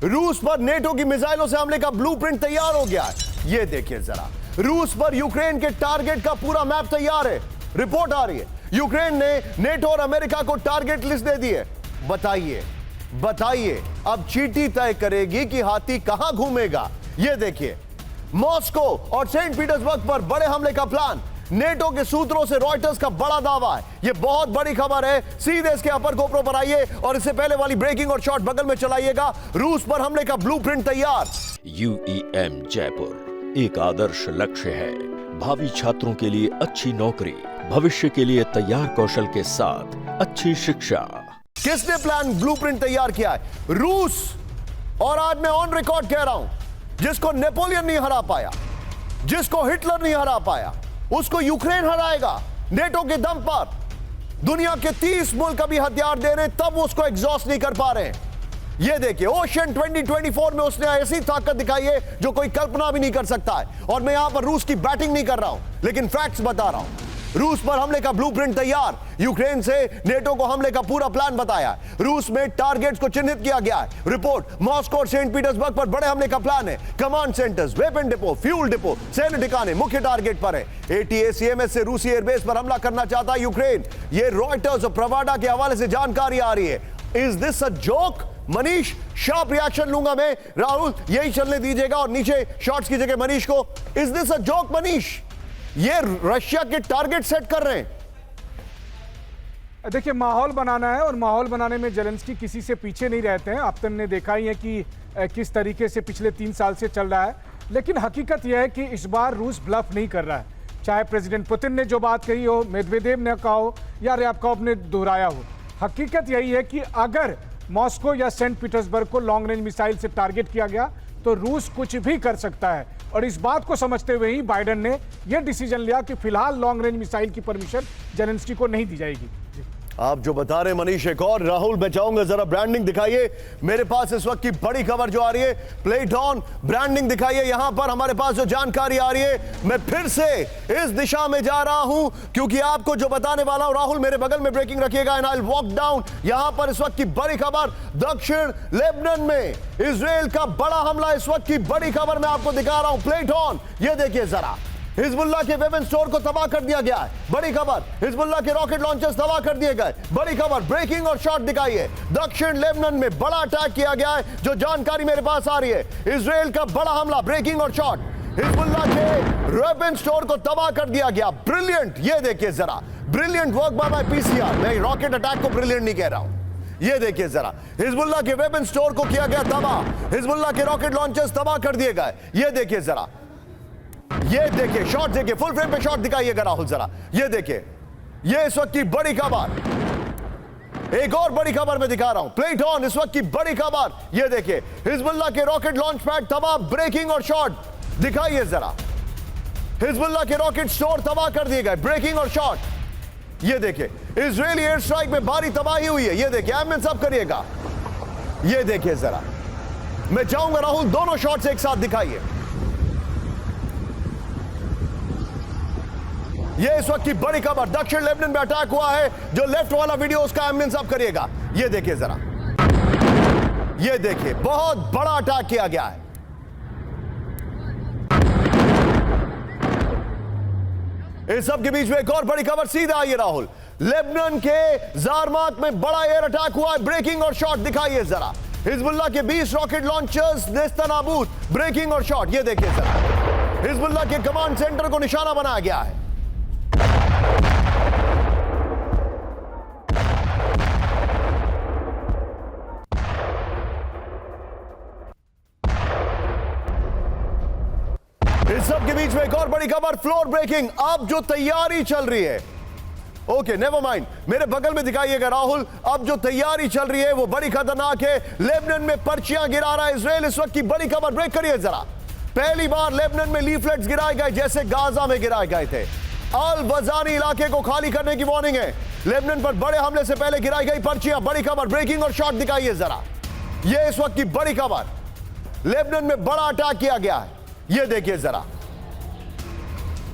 रूस पर नेटो की मिसाइलों से हमले का ब्लूप्रिंट तैयार हो गया है। ये देखिए जरा, रूस पर यूक्रेन के टारगेट का पूरा मैप तैयार है। रिपोर्ट आ रही है, यूक्रेन ने नेटो और अमेरिका को टारगेट लिस्ट दे दी है। बताइए अब चींटी तय करेगी कि हाथी कहां घूमेगा। ये देखिए, मॉस्को और सेंट पीटर्सबर्ग पर बड़े हमले का प्लान। नेटो के सूत्रों से रॉयटर्स का बड़ा दावा है। यह बहुत बड़ी खबर है। सीधे इसके अपर गोप्रो पर आइए और इससे पहले वाली ब्रेकिंग और शॉट बगल में चलाइएगा। रूस पर हमले का ब्लूप्रिंट तैयार। UEM जयपुर एक आदर्श लक्ष्य है। भावी छात्रों के लिए अच्छी नौकरी, भविष्य के लिए तैयार कौशल के साथ अच्छी शिक्षा। किसने प्लान ब्लूप्रिंट तैयार किया है? रूस। और आज मैं ऑन रिकॉर्ड कह रहा हूं, जिसको नेपोलियन नहीं हरा पाया, जिसको हिटलर नहीं हरा पाया, उसको यूक्रेन हराएगा नेटो के दम पर। दुनिया के 30 मुल्क अभी हथियार दे रहे हैं, तब उसको एग्जॉस्ट नहीं कर पा रहे हैं। ये देखिए, ओशन 2024 में उसने ऐसी ताकत दिखाई है जो कोई कल्पना भी नहीं कर सकता है। और मैं यहां पर रूस की बैटिंग नहीं कर रहा हूं, लेकिन फैक्ट्स बता रहा हूं। रूस पर हमले का ब्लूप्रिंट तैयार। यूक्रेन से नेटो को हमले का पूरा प्लान बताया। रूस में टारगेट्स को चिन्हित किया गया है। रिपोर्ट, मॉस्को और सेंट पीटर्सबर्ग पर बड़े हमले का प्लान है। Command centres, weapon depot, fuel depot, सैन्य ठिकाने मुख्य टारगेट पर है। ATACMS से रूसी एयरबेस पर हमला करना चाहता है यूक्रेन। ये रॉयटर्स और प्रवाडा के हवाले से जानकारी आ रही है। Is this a joke? Manish, sharp reaction लूंगा मैं। राहुल, यही चलने दीजिएगा और नीचे शॉट्स की जगह मनीष को। Is this a joke Manish? ये रशिया के टारगेट सेट कर रहे हैं। देखिए, माहौल बनाना है और माहौल बनाने में जेलेंस्की किसी से पीछे नहीं रहते हैं। आप तुमने देखा ही है कि किस तरीके से पिछले 3 साल से चल रहा है। लेकिन हकीकत यह है कि इस बार रूस ब्लफ नहीं कर रहा है। चाहे प्रेसिडेंट पुतिन ने जो बात कही हो, मेदवेदेव ने कहा हो या रयाबकॉव ने दोहराया हो, हकीकत यही है कि अगर मॉस्को या सेंट पीटर्सबर्ग को लॉन्ग रेंज मिसाइल से टारगेट किया गया तो रूस कुछ भी कर सकता है। और इस बात को समझते हुए ही बाइडेन ने यह डिसीजन लिया कि फिलहाल लॉन्ग रेंज मिसाइल की परमिशन जेलेंस्की को नहीं दी जाएगी। आप जो बता रहे मनीष, एक और राहुल मैं चाहूंगा जरा ब्रांडिंग दिखाइए। मेरे पास इस वक्त की बड़ी खबर जो आ रही है, प्लेट ऑन, ब्रांडिंग दिखाइए। यहां पर हमारे पास जो जानकारी आ रही है, मैं फिर से इस दिशा में जा रहा हूं क्योंकि आपको जो बताने वाला हूं, राहुल मेरे बगल में ब्रेकिंग रखिएगा and I will walk down. यहां पर इस वक्त की बड़ी खबर, दक्षिण लेबनान में इजराइल का बड़ा हमला। इस वक्त की बड़ी खबर मैं आपको दिखा रहा हूं, प्लेट ऑन। ये देखिए जरा, हिजबुल्लाह के वेपन स्टोर को तबाह कर दिया गया है। बड़ी खबर, हिजबुल्लाह के रॉकेट लॉन्चर्स तबाह कर दिए गए। बड़ी खबर, ब्रेकिंग और शॉट दिखाइए। दक्षिण लेबनान में बड़ा अटैक किया गया है, जो जानकारी मेरे पास आ रही है। इजराइल का बड़ा हमला, ब्रेकिंग और शॉट। हिजबुल्लाह के वेपन स्टोर को तबाह कर दिया गया। ब्रिलियंट, ये देखिए जरा, brilliant work by my PCR। मैं रॉकेट अटैक को ब्रिलियंट नहीं कह रहा हूं। ये देखिए जरा, हिजबुल्लाह के वेपन स्टोर को किया गया तबाह। हिजबुल्लाह के रॉकेट लॉन्चर्स तबाह कर दिए गए। ये देखिए जरा, ये देखिए शॉट, देखिए फुल फ्रेम पे शॉट दिखाइएगा राहुल जरा। ये देखिए, ये इस वक्त की बड़ी खबर। एक और बड़ी खबर मैं दिखा रहा हूं, प्लेट ऑन, इस वक्त की बड़ी खबर। ये देखिए, हिजबुल्लाह के रॉकेट लॉन्च पैड तबाह, ब्रेकिंग और शॉट दिखाइए जरा। हिजबुल्लाह के रॉकेट स्टोर तबाह कर दिए गए, ब्रेकिंग और शॉट। ये देखिए, इजरायली एयर स्ट्राइक में भारी तबाही हुई है। ये देखिए, एमएन सब करिएगा। ये देखिए जरा, मैं चाहूंगा राहुल दोनों शॉट्स एक साथ दिखाइए। ये इस वक्त की बड़ी खबर, दक्षिण लेबनान में अटैक हुआ है। जो लेफ्ट वाला वीडियो उसका एम्बियंस आप करिएगा। ये देखिए जरा, ये देखिए, बहुत बड़ा अटैक किया गया है। इस सब के बीच में एक और बड़ी खबर, सीधा आइए राहुल। लेबनान के जारमात में बड़ा एयर अटैक हुआ है, ब्रेकिंग और शॉट दिखाइए जरा। हिजबुल्लाह के 20 रॉकेट लॉन्चर्स नेस्तनाबूद, ब्रेकिंग और शॉट। ये देखिए जरा, हिजबुल्लाह के कमांड सेंटर को निशाना बनाया गया है। इस सब के बीच में एक और बड़ी खबर, फ्लोर ब्रेकिंग। अब जो तैयारी चल रही है, ओके नेवर माइंड, मेरे बगल में दिखाइएगा राहुल। अब जो तैयारी चल रही है वो बड़ी खतरनाक है। लेबनान में पर्चियां गिरा रहा है इजराइल। इस वक्त की बड़ी खबर, ब्रेक करिए जरा। पहली बार लेबनान में लीफलेट्स गिराए गए जैसे गाजा में गिराए गए थे। अल बजानी इलाके को खाली करने की वार्निंग है। लेबनान पर बड़े हमले से पहले गिराई गई पर्चियां, बड़ी खबर, ब्रेकिंग और शॉट दिखाइए जरा। यह इस वक्त की बड़ी खबर, लेबनान में बड़ा अटैक किया गया है। यह देखिए जरा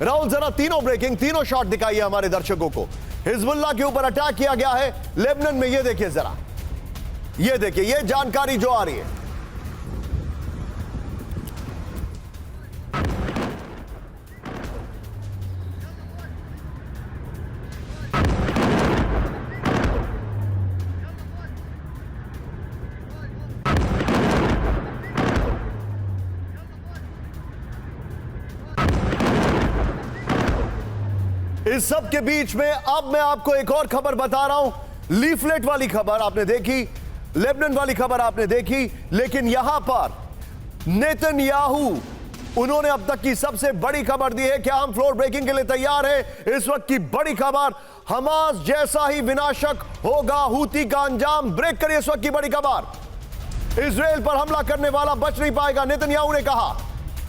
राहुल, जरा तीनों ब्रेकिंग, तीनों शॉट दिखाइए हमारे दर्शकों को। हिजबुल्लाह के ऊपर अटैक किया गया है लेबनान में। यह देखिए जरा, यह देखिए, यह जानकारी जो आ रही है। इस सब के बीच में अब मैं आपको एक और खबर बता रहा हूं। लीफलेट वाली खबर आपने देखी, लेबनान वाली खबर आपने देखी, लेकिन यहां पर नेतन्याहू उन्होंने अब तक की सबसे बड़ी खबर दी है। क्या हम फ्लोर ब्रेकिंग के लिए तैयार हैं? इस वक्त की बड़ी खबर, हमास जैसा ही विनाशक होगा हूती का अंजाम। ब्रेक करिए इस वक्त की बड़ी खबर। इजराइल पर हमला करने वाला बच नहीं पाएगा, नेतन्याहू ने कहा।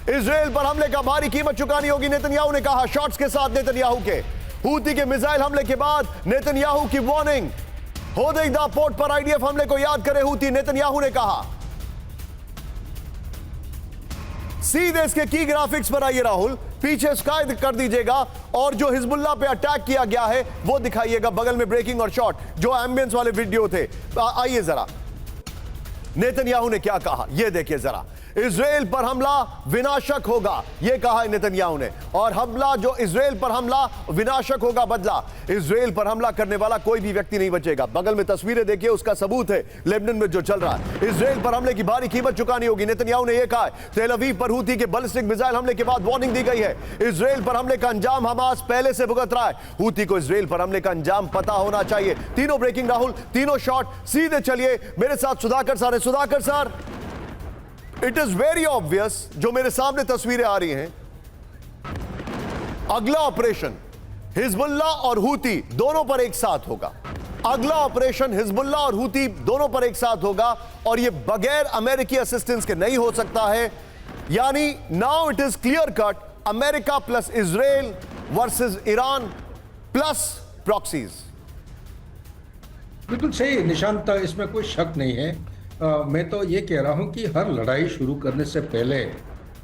इजराइल पर हमले का भारी कीमत चुकानी होगी, नेतन्याहू ने कहा। शॉट्स के साथ नेतन्याहू के हूती के मिसाइल हमले के बाद नेतन्याहू की वार्निंग। होदेइदा पोर्ट पर आईडीएफ हमले को याद करे हूती, नेतन्याहू ने कहा। सीधे इसके की ग्राफिक्स पर आइए राहुल, पीछे स्काई कर दीजिएगा और जो हिजबुल्लाह पे अटैक किया गया है वो दिखाइएगा। बगल में ब्रेकिंग और शॉट जो एम्बियंस वाले वीडियो थे, आइए जरा। नेतन्याहू ने क्या कहा ये देखिए जरा। इजराइल पर हमला विनाशक होगा, यह कहा है नेतन्याहू ने। और हमला जो इजराइल पर हमला विनाशक होगा बदला। इजराइल पर हमला करने वाला कोई भी व्यक्ति नहीं बचेगा। बगल में तस्वीरें देखिए, उसका सबूत है लेबनान में जो चल रहा है। इजराइल पर हमले की भारी कीमत चुकानी होगी, नेतन्याहू ने यह कहा है। तेल अवीव पर हूती के बैलिस्टिक मिसाइल हमले के बाद वार्निंग दी गई है। इजराइल पर हमले का अंजाम हमास पहले से भुगत रहा है। हूती को इजराइल पर हमले का अंजाम पता होना चाहिए। तीनों ब्रेकिंग राहुल, तीनों शॉट। सीधे चलिए मेरे साथ सुधाकर सर है। Sudhakar sir, it is very obvious, जो मेरे सामने तस्वीरें आ रही हैं, अगला ऑपरेशन हिजबुल्ला और हूती दोनों पर एक साथ होगा। अगला ऑपरेशन हिजबुल्ला और हूती दोनों पर एक साथ होगा और यह बगैर अमेरिकी असिस्टेंस के नहीं हो सकता है। यानी now it is clear cut, America plus Israel versus Iran plus proxies. बिल्कुल सही निशांत, इसमें कोई शक नहीं है। मैं तो ये कह रहा हूँ कि हर लड़ाई शुरू करने से पहले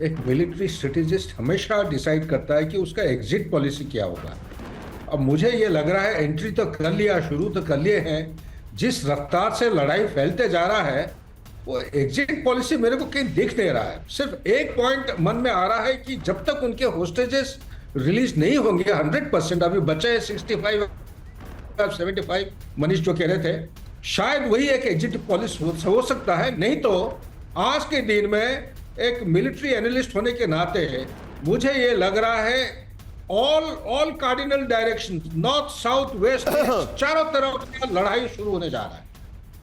एक मिलिट्री स्ट्रेटेजिस्ट हमेशा डिसाइड करता है कि उसका एग्जिट पॉलिसी क्या होगा। अब मुझे ये लग रहा है एंट्री तो कर लिया, शुरू तो कर लिए हैं, जिस रफ्तार से लड़ाई फैलते जा रहा है वो एग्जिट पॉलिसी मेरे को कहीं दिख नहीं रहा है। सिर्फ एक पॉइंट मन में आ रहा है कि जब तक उनके होस्टेजेस रिलीज नहीं होंगे 100%, अभी बचे हैं 65 75, मनीष जो कह रहे थे, शायद वही एक एग्जिट पॉलिसी हो सकता है। नहीं तो आज के दिन में एक मिलिट्री एनालिस्ट होने के नाते मुझे ये लग रहा है all cardinal direction, north south west, चारों तरफ लड़ाई शुरू होने जा रहा है।